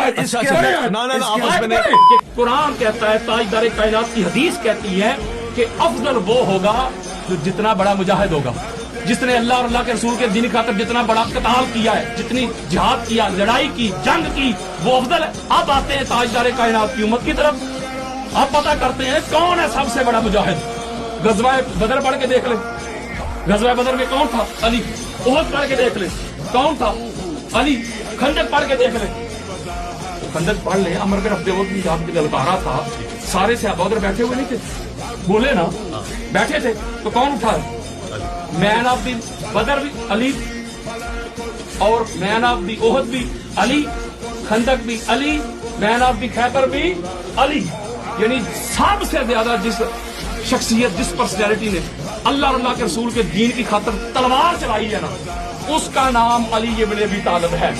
مجاہد قرآن کہتا ہے تاجدار کائنات کی حدیث کہتی ہے کہ افضل وہ ہوگا جو جتنا بڑا مجاہد ہوگا، جس نے اللہ اور اللہ کے رسول کے دین کی خاطر جتنا بڑا قتال کیا ہے، جتنی جہاد کیا، لڑائی کی، جنگ کی، وہ افضل ہے۔ اب آتے ہیں تاجدار کائنات کی امت کی طرف، اب پتہ کرتے ہیں کون ہے سب سے بڑا مجاہد۔ غزوہ بدر پڑھ کے دیکھ لیں، غزوہ بدر میں کون تھا؟ علی۔ احد پڑھ کے دیکھ لیں، کون تھا؟ علی۔ خندق پڑھ کے دیکھ لیں، خندق پڑھ لیں، عمر بن عبد العزیز کی آپ کی للکارا تھا، سارے صحابہ ادھر بیٹھے ہوئے نہیں تھے، بولے نا، بیٹھے تھے، تو کون اٹھا؟ مین آف دی بدر بھی علی، اور مین آف دی احد بھی علی، خندق بھی علی، مین آف دی خیبر بھی علی۔ یعنی سب سے زیادہ جس شخصیت، جس پرسنالٹی نے اللہ اور اللہ کے رسول کے دین کی خاطر تلوار چلائی ہے نا، اس کا نام علی ابن ابی طالب ہے۔